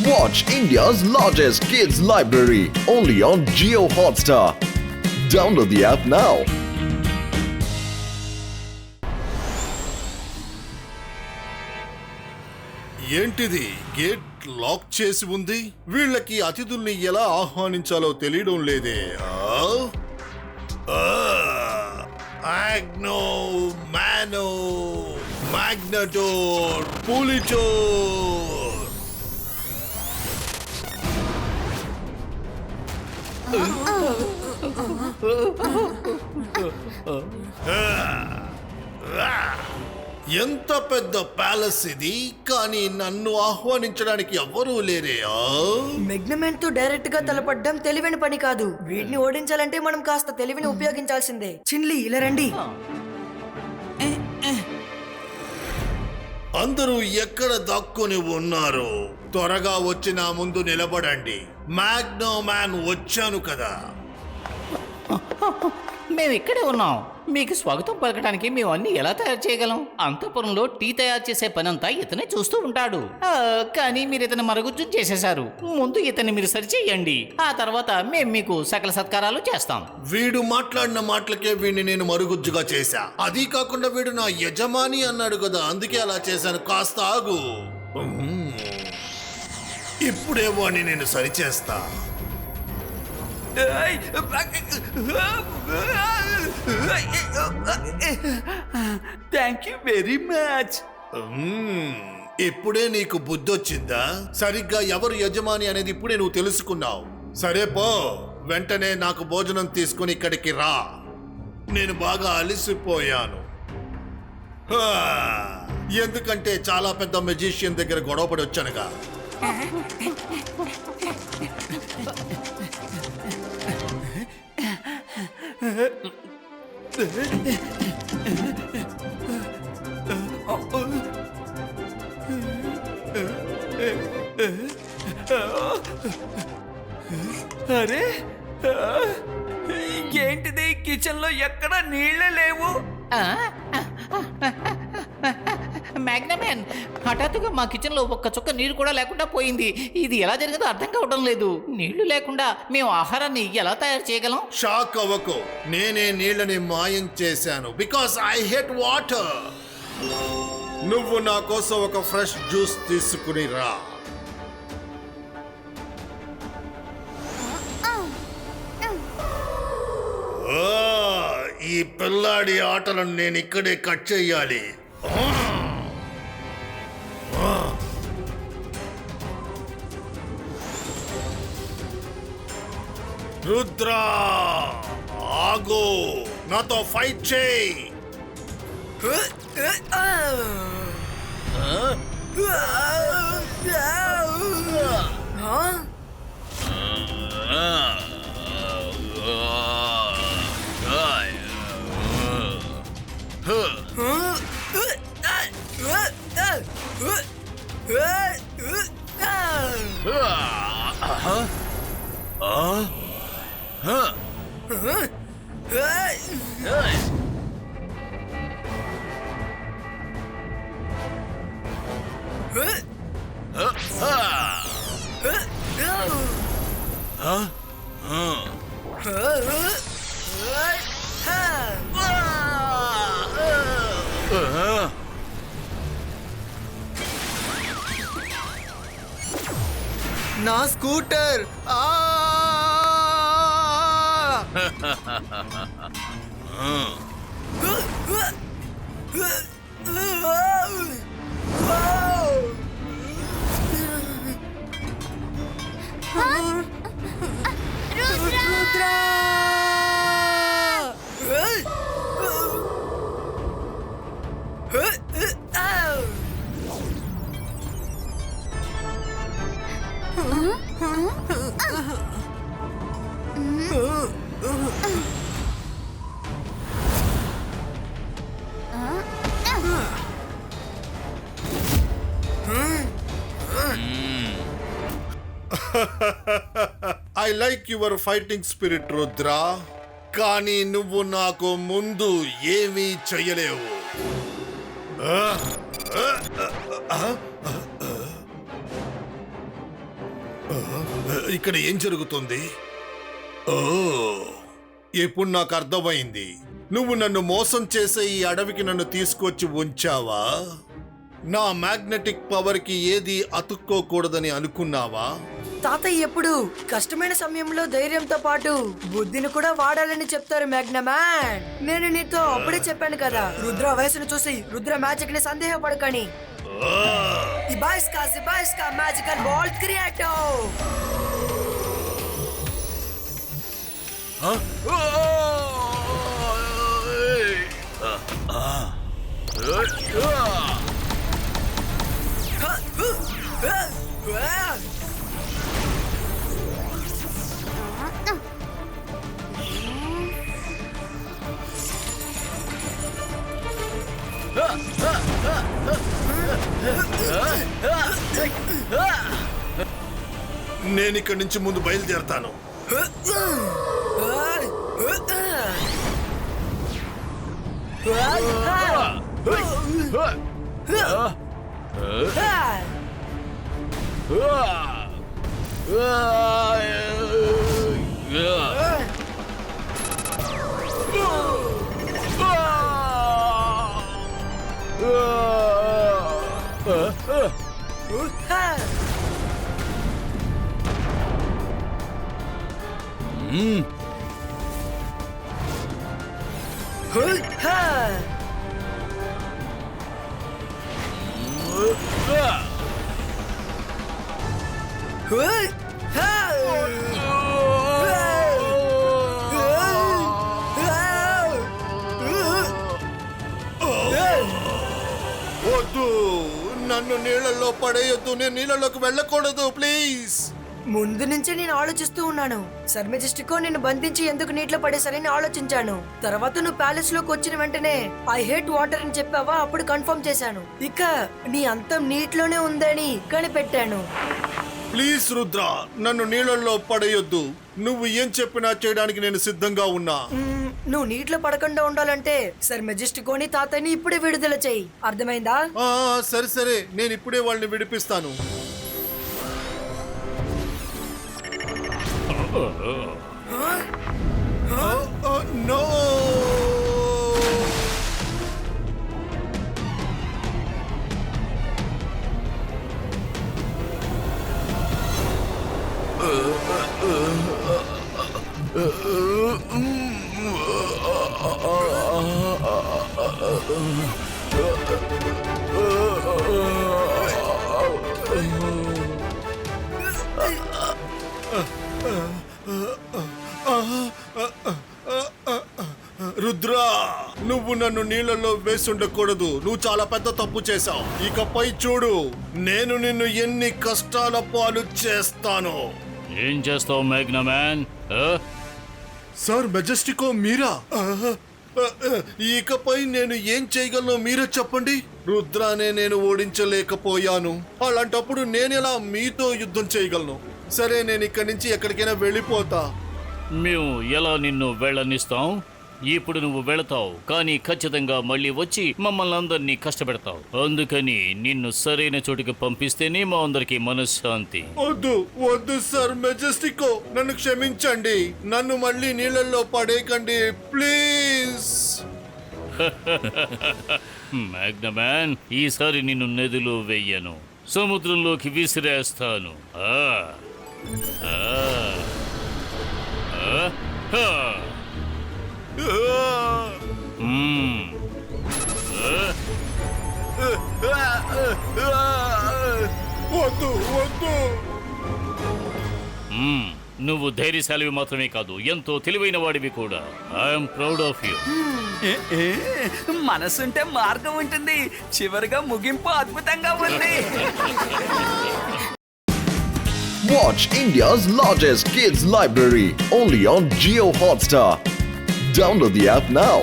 Watch India's largest kids library only on Jio Hotstar. Download the app now. ఏంటిది gate lock చేసి ఉంది? వీళ్ళకి అతిథుల్ని ఎలా ఆహ్వానించాలో తెలియడం లేదే. ఆగ్నో మానో మ్యాగ్నటోర్ పులిటోర్. ఎంత పెద్ద ప్యాలెస్ ఇది, కానీ నన్ను ఆహ్వానించడానికి ఎవ్వరూ లేరే. మెగ్నమెన్ తో డైరెక్ట్ గా తలపడ్డం తెలివైన పని కాదు. వీటిని ఓడించాలంటే మనం కాస్త తెలివిని ఉపయోగించాల్సిందే. చిన్లీ ఇలా రండి. అందరూ ఎక్కడ దాక్కుని ఉన్నారు? త్వరగా వచ్చి నా ముందు నిలబడండి. మ్యాగ్నో మ్యాన్ వచ్చాను కదా. మేము ఇక్కడే ఉన్నాం. మీకు స్వాగతం పలకడానికి మేము అన్ని ఎలా తయారు చేయగలం? అంతఃపురంలో టీ తయారు చేసే పనంతా ఇతనే చూస్తూ ఉంటాడు. కానీ మీరు ఇతను మరుగుజ్జు చేసేశారు. ముందు ఇతన్ని మీరు సరిచేయండి, ఆ తర్వాత మేము మీకు సకల సత్కారాలు చేస్తాం. వీడు మాట్లాడిన మాటలకే వీడిని నేను మరుగుజ్జుగా చేశా. అది కాకుండా వీడు నా యజమాని అన్నాడు కదా, అందుకే అలా చేశాను. కాస్త ఆగు. ఇప్పుడే వాడిని నేను సరిచేస్తా. Thank you very much. ఇప్పుడే నీకు బుద్ధొచ్చిందా? సరిగ్గా ఎవరు యజమాని అనేది ఇప్పుడే నువ్వు తెలుసుకున్నావు. సరే పో, వెంటనే నాకు భోజనం తీసుకుని ఇక్కడికి రా. నేను బాగా అలసిపోయాను. ఎందుకంటే చాలా పెద్ద మెజిషియన్ దగ్గర గొడవపడి వచ్చానుగా. అరే ఏంటిది? కిచెన్ లో ఎక్కడ నీళ్ళే లేవు. మ్యాగ్నమెన్, హఠాత్తుగా మా కిచెన్ లో ఒక్క చుక్క నీరు కూడా లేకుండా పోయింది. ఇది ఎలా జరిగిందో అర్థం కావడం లేదు. నీళ్లు లేకుండా మేము ఆహారాన్ని ఎలా తయారు చేయగలం? షాక్ అవ్వకు, నేనే నీళ్ళని మాయం చేశాను. Because I hate water. నువ్వు నా కోసం ఒక ఫ్రెష్ జ్యూస్ తీసుకుని రా. ఈ పిల్లాడి ఆటలను నేను ఇక్కడే కట్ చెయ్యాలి. రుద్రా, ఆగో, నాతో ఫైట్ చేయి. నా scooter. I like your fighting spirit Rudra, కానీ నువ్వు నాకు ముందు ఏమీ చెయ్యలేవు. ఇక్కడ ఏం జరుగుతుంది? ఓ, ఇప్పుడు నాకు అర్థమైంది. నువ్వు నన్ను మోసం చేసే ఈ అడవికి నన్ను తీసుకొచ్చి ఉంచావా? నా మ్యాగ్నెటిక్ పవర్ కి ఏది అతుక్కోకూడదని అనుకున్నావా? తాతయ్య ఎప్పుడు కష్టమైన సమయంలో ధైర్యంతో పాటు బుద్ధిని కూడా వాడాలని చెప్తారు మ్యాగ్నమ్యాన్. నేను నీతో అప్పుడే చెప్పాను కదా, రుద్ర వయసును చూసి రుద్ర మ్యాజిక్ ని సందేహపడకని. ఇబాయిస్కా మ్యాజికల్ బాల్ క్రియేటో. నేను ఇక్కడి నుంచి ముందు బయలుదేరతాను. వద్దు, నన్ను నీళ్ళల్లో పడేయొద్దు. నేను నీళ్ళలోకి వెళ్ళకూడదు, ప్లీజ్. ముందు నుంచే నేను ఆలోచిస్తూ ఉన్నాను. సర్ మెజెస్టికో నిన్ను బంధించి ఎందుకు నీటిలో పడేసరని ఆలోచించాను. తర్వాత నువ్వు ప్యాలెస్ లోకి వచ్చిన వెంటనే ఐ హేట్ వాటర్ అని చెప్పావా, అప్పుడు కన్ఫర్మ్ చేశాను. ఇక నీ అంతం నీటిలోనే ఉందని కనిపెట్టాను. ప్లీజ్ రుద్ర, నన్ను నీళ్ళల్లో పడేయొద్దు. నువ్వు ఏం చెప్పినా చేయడానికి నేను సిద్ధంగా ఉన్నా. నువ్వు నీటిలో పడకుండా ఉండాలంటే సర్ మెజెస్టికోని తాతయ్యని ఇప్పుడే విడుదల చెయ్యి. అర్థమైందా? సరే సరే, నేను ఇప్పుడే వాళ్ళని విడిపిస్తాను. నో, రుద్ర, నువ్వు నన్ను నీళ్ళలో వేసుండకూడదు. నువ్వు చాలా పెద్ద తప్పు చేశావు. ఇకపై చూడు, నేను నిన్ను ఎన్ని కష్టాల పాలు చేస్తాను. ఏం చేస్తావు మ్యాగ్నమ్యాన్? సార్ మెజెస్టికో మీరా? ఇకపై నేను ఏం చేయగలను మీరే చెప్పండి. రుద్రానే నేను ఓడించలేకపోయాను, అలాంటప్పుడు నేనెలా మీతో యుద్ధం చేయగలను? సరే, నేను ఇక్కడి నుంచి ఎక్కడికైనా వెళ్ళిపోతా. మేము ఎలా నిన్ను వెళ్ళనిస్తాం? ఇప్పుడు నువ్వు వెళతావు, కానీ ఖచ్చితంగా మళ్ళీ వచ్చి మమ్మల్ని అందరినీ కష్టపెడతావు. అందుకని నిన్ను సరైన చోటుకి పంపిస్తేనే మా అందరికి మనశ్శాంతి. వద్దు వద్దు సార్ మెజెస్టికో, నన్ను క్షమించండి. నన్ను మళ్ళీ నీళ్ళల్లో పడేయకండి, ప్లీజ్. మ్యాగ్నమ్యాన్, ఈసారి నిన్ను నదిలో వెయ్యను, సముద్రంలోకి విసిరేస్తాను. వద్దు వద్దు. నువ్వు ధైర్యశాలివి మాత్రమే కాదు, ఎంతో తెలివైన వాడివి కూడా. I'm proud of you. మనసుంటే మార్గం ఉంటుంది. చివరిగా ముగింపు అద్భుతంగా ఉంది. Watch India's largest kids library only on Jio Hotstar. Download the app now.